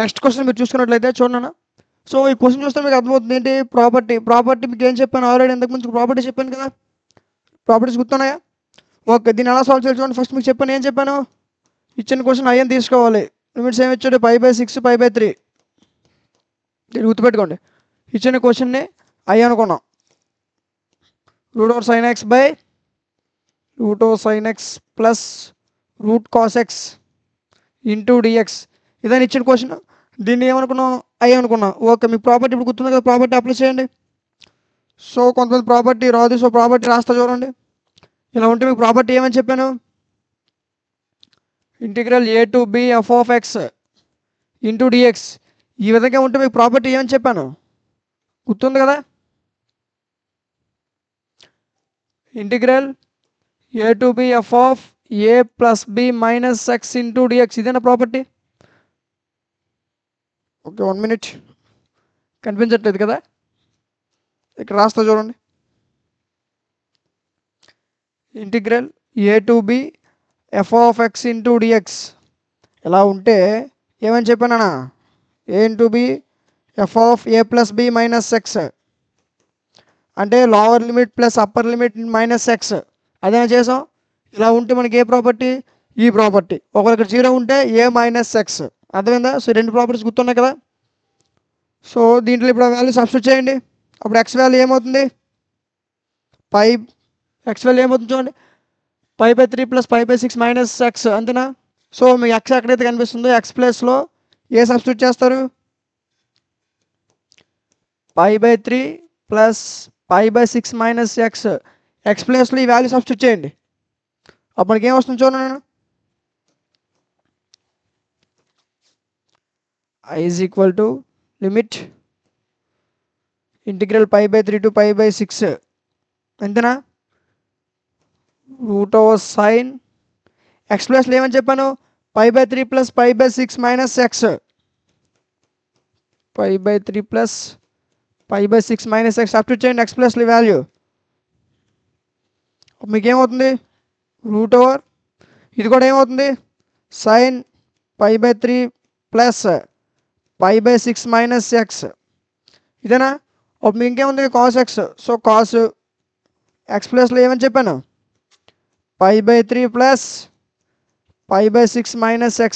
Next question మీరు చూసుకున్నట్లయితే చూడన్నా. సో ఈ క్వశ్చన్ చూస్తే మీకు అర్థమవుతుంది ఏంటి, ప్రాపర్టీ మీకు ఏం చెప్పాను ఆల్రెడీ, ఇంతకు ముందు ప్రాపర్టీ చెప్పాను కదా. ప్రాపర్టీస్ గుర్తున్నాయా? ఓకే, దీన్ని ఎలా సాల్వ్ చేయాలి చూడండి. ఫస్ట్ మీకు చెప్పాను, ఏం చెప్పాను, ఇచ్చిన క్వశ్చన్ ఐ అని తీసుకోవాలి. లిమిట్స్ ఏమి ఇచ్చాడు, 5/6 5/3. దీన్ని గుర్తుపెట్టుకోండి. ఇచ్చిన క్వశ్చన్ని ఐ అనుకున్నాం. √sin x by √sin x plus √cos x into dx. ఇదని ఇచ్చిన క్వశ్చన్. దీన్ని ఏమనుకున్నాం, ఐ అనుకున్నాం. ఓకే, మీకు ప్రాపర్టీ ఇప్పుడు గుర్తుంది కదా, ప్రాపర్టీ అప్లై చేయండి. సో కొంతమంది ప్రాపర్టీ రాదు, సో ప్రాపర్టీ రాస్తా చూడండి. ఇలా ఉంటే మీకు ప్రాపర్టీ ఏమని చెప్పాను, integral a to b f(x) into dx. ఈ విధంగా ఉంటే మీకు ప్రాపర్టీ ఏమని చెప్పాను, గుర్తుంది కదా. Integral a to b f(a + b - x) into dx, ఇదేనా ప్రాపర్టీ. Okay, 1 minute. కనిపించట్లేదు కదా, ఇక్కడ రాస్తా చూడండి. Integral a to b f(x) into dx ఎలా ఉంటే ఏమని చెప్పానా, a into b f(a + b - x) అంటే lower limit plus upper limit -x. అదేనా చేసాం. ఇలా ఉంటే మనకి ఏ ప్రాపర్టీ, ఈ ప్రాపర్టీ. ఒకవేళ ఇక్కడ 0 ఉంటే a - x. అర్థమైందా. సో రెండు ప్రాపర్టీస్ గుర్తున్నాయి కదా. సో దీంట్లో ఇప్పుడు వాల్యూ సబ్స్టిట్యూట్ చేయండి. అప్పుడు x వాల్యూ ఏమవుతుంది, x వాల్యూ ఏమవుతుంది చూడండి, 5/3 + 5/6 - x అంతేనా. సో మీకు x ఎక్కడైతే కనిపిస్తుందో x ప్లేస్లో ఏ సబ్స్టిట్యూట్ చేస్తారు, 5/3 + 5/6 - x. x ప్లేస్లో ఈ వాల్యూ సబ్స్టిట్యూట్ చేయండి. అప్పటికి ఏమొస్తుంది చూడండి, నేను i = లిమిట్ ఇంటిగ్రల్ 5/3 to 5/6 అంతేనా, √sin x ప్లేస్లో ఏమని చెప్పాను, 5/3 + 5/6 - x. 5/3 + 5/6 - x సబ్స్టిట్యూట్ చేయండి x ప్లస్లో వాల్యూ. మీకు ఏమవుతుంది, √ ఇది కూడా ఏమవుతుంది, sin 5/3 + 5/6 - x ఇదేనా. అప్పుడు మీకు ఇంకేముంది, cos x. So cos x ప్లస్లో ఏమని చెప్పాను, 5/3 + 5/6 - x.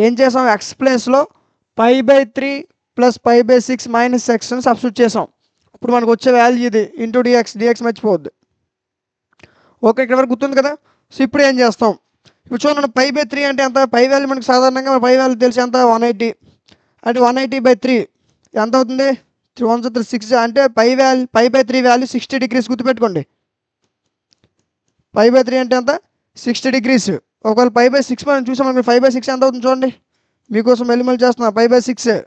ఏం చేసాం, x ప్లేస్లో 5/3 + 5/6 - x అని సబ్స్టిట్యూట్ చేసాం. ఇప్పుడు మనకు వచ్చే వాల్యూ ఇది ఇంటూ డిఎక్స్ మర్చిపోవద్దు. ఓకే, ఇక్కడ వరకు గుర్తుంది కదా. సో ఇప్పుడు ఏం చేస్తాం, ఇప్పుడు చూడండి 5/3 అంటే ఎంత, పై వాల్యూ మనకు సాధారణంగా పై వాల్యూ తెలిసి ఎంత 180. అంటే 180/3 ఎంత అవుతుంది, 3 అంటే 5/3 వాల్యూ 60 degrees గుర్తుపెట్టుకోండి. 5/3 అంటే ఎంత, 60 degrees. ఒకవేళ 5/6 మనం చూసాం, 5/6 ఎంత అవుతుంది చూడండి, మీకోసం మెల్లిమెల్లి చేస్తున్నా. 5/6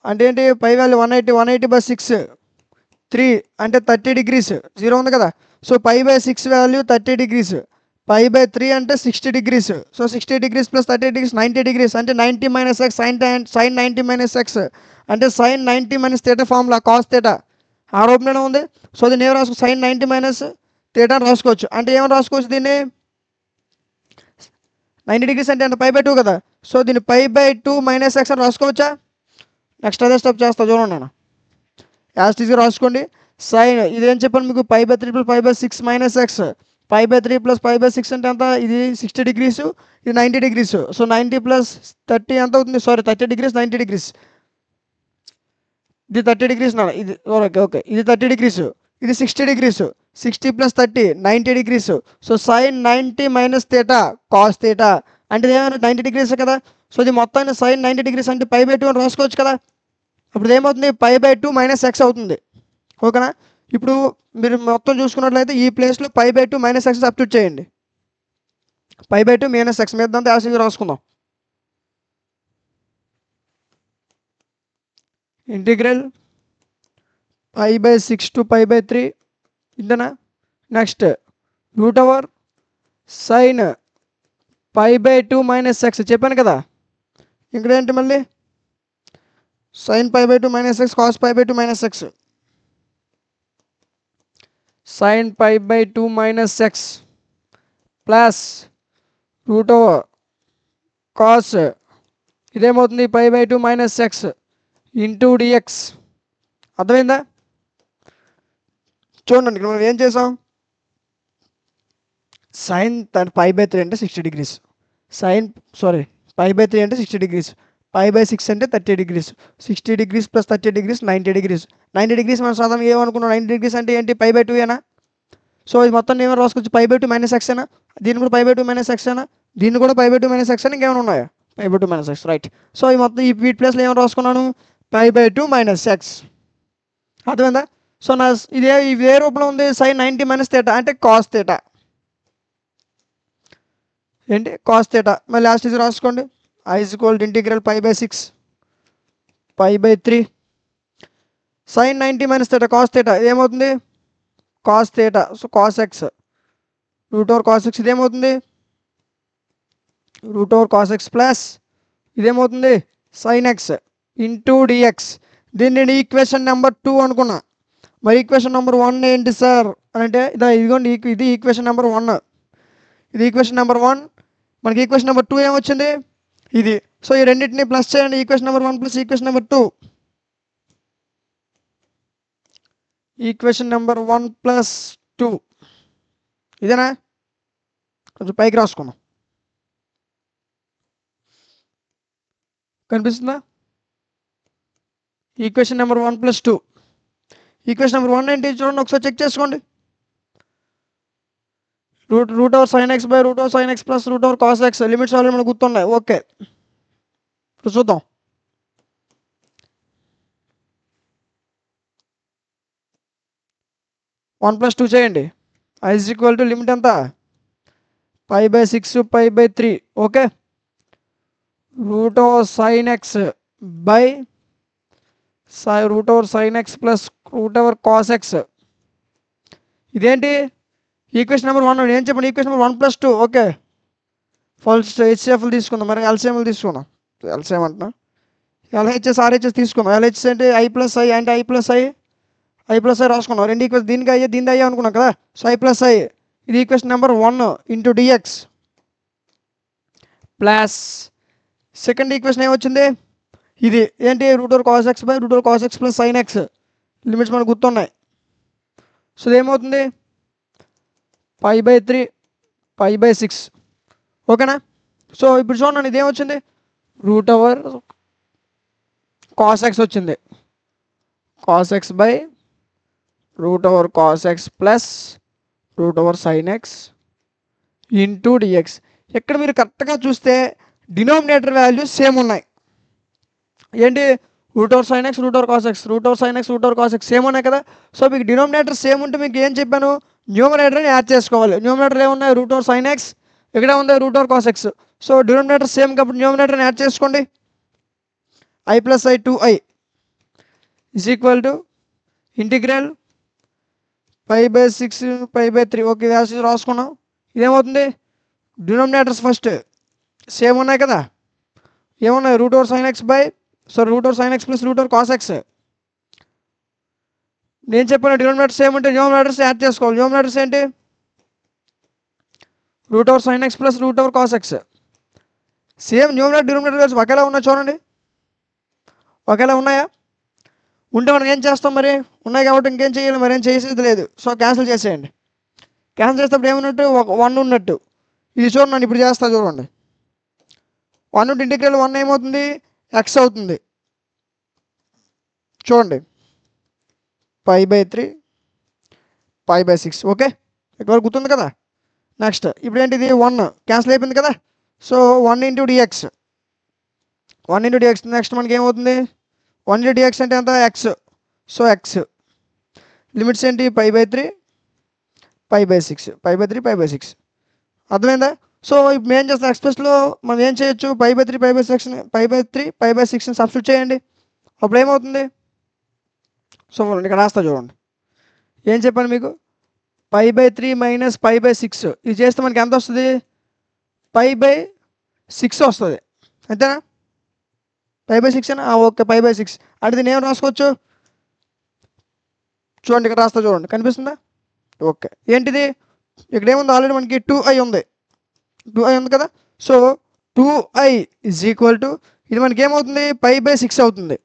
అంటే ఏంటి, పై వాల్యూ 180/6 3 అంటే 30 degrees. 0 ఉంది కదా. So 5/6 value 30 degrees. 5/3 అంటే 60 degrees. So 60 degrees + 30 degrees 90 degrees. అంటే 90 - x sin 90 - x అంటే sin 90 - θ ఫార్ములా cos θ ఆ రూపంలోనే ఉంది. సో దీన్ని ఏం రాసుకో, sin 90 - θ అని రాసుకోవచ్చు. అంటే ఏమని రాసుకోవచ్చు దీన్ని, 90 degrees అంటే 5/2 కదా. సో దీన్ని 5/2 - x అని రాసుకోవచ్చా. నెక్స్ట్ అదే స్టెప్ చేస్తా చూడండి. నేను యాస్టీస్గా రాసుకోండి. సైన్ ఇదేం చెప్పాను మీకు, 5/3 + 5/6 - x. 5/3 + 5/6 అంటే ఎంత, ఇది 60 degrees, ఇది 90 degrees. సో 90 + 30 ఎంత అవుతుంది, సారీ 30 degrees 90 degrees. ఇది 30 degrees నా, ఇది ఓకే ఇది 30 degrees, ఇది 60 degrees. 60 + 30 90 degrees. So sin 90 - θ cos θ అంటే ఏమైనా 90 degrees కదా. సో ఇది మొత్తాన్ని sin 90 degrees అంటే 5/2 అని రాసుకోవచ్చు కదా. అప్పుడు ఏమవుతుంది, 5/2 - x అవుతుంది. ఓకేనా. ఇప్పుడు మీరు మొత్తం చూసుకున్నట్లయితే ఈ ప్లేస్లో 5/2 - x సబ్స్టిట్యూట్ చేయండి. 5/2 - x మీదంతా యాసిడ్గా రాసుకుందాం. ఇంటిగ్రల్ 5/6 to 5/3 ఇంతనా. నెక్స్ట్ √sin 5/2 - x చెప్పాను కదా. ఇక్కడ ఏంటి మళ్ళీ sin 5/2 - x cos 5/2 - x. sin 5/2 - x plus root over cos ఇదేమవుతుంది π/2 మైనస్ ఎక్స్ ఇంటూ డిఎక్స్. అర్థమైందా? చూడండి ఇక్కడ మనం ఏం చేసాం, సైన్ π/3 అంటే 60 డిగ్రీస్, π/3 అంటే 60 డిగ్రీస్, π/6 అంటే 30 degrees. 60 degrees plus 30 degrees 90 degrees. 90 degrees మనం సాధారణంగా ఏమనుకున్నాం, 90 డిగ్రీస్ అంటే ఏంటి, π/2 ఏనా? సో ఇది మొత్తం ఏమైనా రాసుకోవచ్చు, π/2 మైనస్ ఎక్స్ అయినా, దీన్ని కూడా π/2 మైనస్ ఎక్స్ అయినా, దీన్ని కూడా π/2 మైనస్ ఎక్స్ అని ఇంకేమైనా ఉన్నాయా, π/2 మైనస్ ఎక్స్, రైట్. సో ఈ మొత్తం ఈ వీటి ప్లేస్లో ఏమైనా రాసుకున్నాను, π/2 మైనస్ ఎక్స్. అర్థమైందా? సో నా ఇదే రూపంలో ఉంది, sin 90 మైనస్ థీటా అంటే కాస్ థీటా, ఏంటి కాస్ థీటా. మళ్ళీ లాస్ట్ ఇది రాసుకోండి, i = integral π/6 π/3 sin 90 minus theta cos theta ఏమవుతుంది, cos theta. So cos x root over cos x ఇదేమవుతుంది, root over cos x plus ఇదేమవుతుంది సైన్ ఎక్స్ ఇంటూ డిఎక్స్. దీన్ని నేను ఈక్వేషన్ నెంబర్ 2 అనుకున్నా. మరి ఈక్వేషన్ నెంబర్ 1 ఏంటి సార్ అని అంటే ఇదిగోండి, ఇది ఈక్వేషన్ నెంబర్ 1, ఇది ఈక్వేషన్ నెంబర్ 1. మనకి ఈక్వేషన్ నెంబర్ 2 ఏమొచ్చింది, ఇది. సో ఈ రెండింటిని ప్లస్ చేయండి, equation number 1 plus equation number 2. Equation number 1 plus 2 ఇదేనా, కొంచెం పైకి రాసుకున్నాం, కనిపిస్తుందా? Equation number 1 plus 2. Equation number 1 ఏంటి చూడండి, ఒకసారి చెక్ చేసుకోండి. Route over sine x by root over sine x plus root over cos X. Limits already మనకు గుర్తున్నాయి. ఓకే, ఇప్పుడు చూద్దాం. వన్ ప్లస్ 2 చేయండి, i = లిమిట్ ఎంత, π/6 π/3. Okay, root over sine x by root over sine x plus root over cos x. ఇదేంటి equation number 1. ఏం చెప్పండి, equation number 1 plus 2. Okay, first హెచ్సిఎఫ్లు తీసుకుందాం, మరి ఎల్సిఎంలు తీసుకుందాం. ఎల్సిఎం అంటున్నా, ఎల్హెచ్ఎస్ ఆర్హెచ్ఎస్ తీసుకుందాం. ఎల్హెచ్ఎస్ అంటే i ప్లస్ ఐ అంటే i ప్లస్ ఐ రాసుకున్నాం. రెండు ఈక్వేషన్ దీనికి అయ్యే దీనికి అయ్యే అనుకున్నాం కదా. సో i ప్లస్ ఐ ఇది equation number 1 into dx plus second equation ఏమొచ్చింది, ఇది ఏంటి root over cos x by root over cos x plus sine x. Limits మనకు గుర్తున్నాయి. సో ఇదేమవుతుంది π/3 π/6. ఓకేనా? సో ఇప్పుడు చూడండి, ఇదేమొచ్చింది రూట్ ఓవర్ కాస్ ఎక్స్ వచ్చింది, cos x by root over cos x plus root over sine x into dx. ఇక్కడ మీరు కరెక్ట్గా చూస్తే డినోమినేటర్ వాల్యూస్ సేమ్ ఉన్నాయి. ఏంటి root over sine x root over cos x, root over sine x root over cos X same ఉన్నాయి కదా. So మీకు denominator same ఉంటే మీకు ఏం చెప్పాను, న్యూమరేటర్ని యాడ్ చేసుకోవాలి. న్యూమరేటర్ ఏమున్నాయి, రూట్ ఓవర్ సైన్ ఎక్స్, ఇక్కడ ఉంది root over cos x. So denominator same కాబట్టి న్యూమరేటర్ని యాడ్ చేసుకోండి. i plus I 2i = integral π/6 π/3. Okay, రాసుకున్నాం. ఇదేమవుతుంది డినోమినేటర్స్ ఫస్ట్ సేమ్ ఉన్నాయి కదా. ఏమున్నాయి root over sine x by root over sine x plus root over cos x. నేను చెప్పిన డినోమినేటర్స్ సేమ్ ఉంటే న్యూమరేటర్స్ యాడ్ చేసుకోవాలి. న్యూమరేటర్స్ ఏంటి root over sine x plus root over cos X. Same numerator denominator కలిసి ఒకేలా ఉన్నాయి చూడండి, ఒకేలా ఉన్నాయా? ఉంటే మనం ఏం చేస్తాం, మరి ఉన్నాయి కాబట్టి ఇంకేం చేయాలి, మరి ఏం చేసేది లేదు. సో క్యాన్సిల్ చేసేయండి. క్యాన్సిల్ చేసేటప్పుడు ఏమున్నట్టు 1 ఉన్నట్టు. ఇది చూడండి, నన్ను ఇప్పుడు చేస్తా చూడండి. 1 నుండి ఇంటిగ్రల్ 1 ఏమవుతుంది ఎక్స్ అవుతుంది. చూడండి π/3 π/6. ఓకే, ఇటువరకు గుర్తుంది కదా. నెక్స్ట్ ఇప్పుడు ఏంటిది 1 క్యాన్సిల్ అయిపోయింది కదా. So 1 into dx, 1 into dx. Next మనకి ఏమవుతుంది 1 ఇంటూ డిఎక్స్ అంటే ఎంత ఎక్స్. సో ఎక్స్ లిమిట్స్ ఏంటి π/3 π/6 π/3 π/6. అర్థమైందా? సో ఇప్పుడు ఏం చేస్తాం, ఎక్స్ప్రెస్లో మనం ఏం చేయొచ్చు, π/3 π/6ని సబ్స్టిట్యూట్ చేయండి. అప్పుడు ఏమవుతుంది, సో ఇక్కడ రాస్తా చూడండి. ఏం చెప్పాను మీకు, π/3 మైనస్ π/6. ఇది చేస్తే మనకి ఎంత వస్తుంది, π/6 వస్తుంది. అంతేనా, π/6 అయినా ఓకే. π/6 అంటే దీన్ని ఏం రాసుకోవచ్చు చూడండి, ఇక్కడ రాస్తా చూడండి, కనిపిస్తుందా? ఓకే, ఏంటిది ఇక్కడ ఏముంది ఆల్రెడీ మనకి 2i ఉంది. 2i ఉంది కదా. So 2i is equal to ఇది మనకి ఏమవుతుంది π/6 అవుతుంది.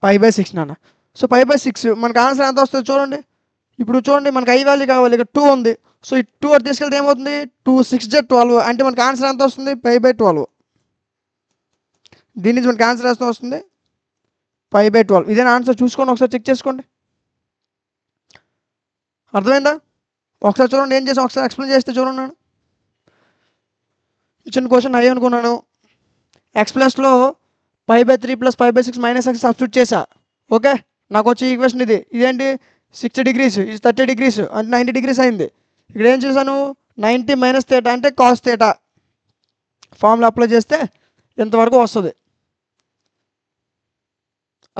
π/6 నాన్న. సో π/6 మనకు ఆన్సర్ ఎంత వస్తుంది చూడండి. ఇప్పుడు చూడండి మనకి i వాల్యూ కావాలి, ఇక్కడ 2 ఉంది. సో ఈ 2 అటు తీసుకెళ్తే ఏమవుతుంది 2 6 12 అంటే మనకి ఆన్సర్ ఎంత వస్తుంది π/12. దీని నుంచి మనకి ఆన్సర్ ఎంత వస్తుంది π/12. ఇదేనా ఆన్సర్ చూసుకోండి, ఒకసారి చెక్ చేసుకోండి. అర్థమైందా? ఒకసారి చూడండి ఏం చేసాం, ఒకసారి ఎక్స్ప్లెయిన్ చేస్తే చూడండి. నేను చిన్న క్వశ్చన్ అయ్యి అనుకున్నాను. x+లో π/3 + π/6 - x సబ్స్టిట్యూట్ చేసా. ఓకే, నాకు వచ్చే ఈక్వేషన్ ఇది. ఇదేంటి 60 degrees, ఇది 30 degrees అంటే 90 degrees అయింది. ఇక్కడ ఏం చేశాను 90 - θ అంటే cos θ. ఫార్ములా అప్లై చేస్తే ఎంతవరకు వస్తుంది.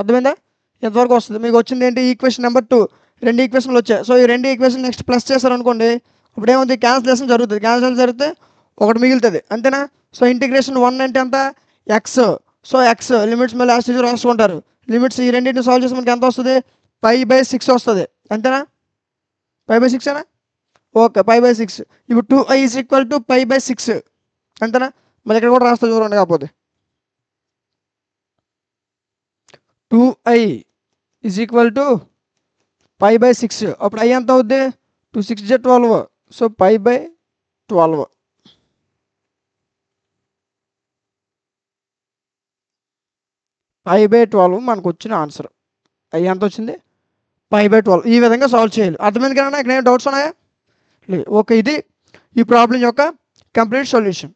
అర్థమైందా? ఎంతవరకు వస్తుంది మీకు వచ్చింది ఏంటి ఈక్వేషన్ నెంబర్ 2. 2 ఈక్వేషన్లు వచ్చాయి. సో ఈ 2 ఈక్వేషన్ నెక్స్ట్ ప్లస్ చేశారనుకోండి, ఇప్పుడు ఏముంది క్యాన్సిలేషన్ జరుగుతుంది. క్యాన్సిలేషన్ జరిగితే ఒకటి మిగులుతుంది, అంతేనా? సో ఇంటిగ్రేషన్ 1 అంటే ఎంత ఎక్స్. సో ఎక్స్ లిమిట్స్ మళ్ళీ లాస్ట్ రాసుకుంటారు. లిమిట్స్ ఈ రెండింటిని సాల్వ్ చేసి మనకి ఎంత వస్తుంది π/6 వస్తుంది, అంతేనా? π/6 ఏనా? ఓకే, π/6. ఇప్పుడు 2i ఈజ్ ఈక్వల్ టు π/6, అంతేనా? మళ్ళీ ఇక్కడ కూడా రాస్తా చూడండి. కాకపోతే 2i ఈజ్ ఈక్వల్ టు π/6. అప్పుడు i ఎంత అవుద్ది 2 6 12. సో π/12. π/12 మనకు వచ్చిన ఆన్సర్. i ఎంత వచ్చింది π/12. ఈ విధంగా సాల్వ్ చేయాలి. అర్థమైంది కదా? ఇక్కడ ఏం డౌట్స్ ఉన్నాయా? లేదు. ఓకే, ఇది ఈ ప్రాబ్లం యొక్క కంప్లీట్ సొల్యూషన్.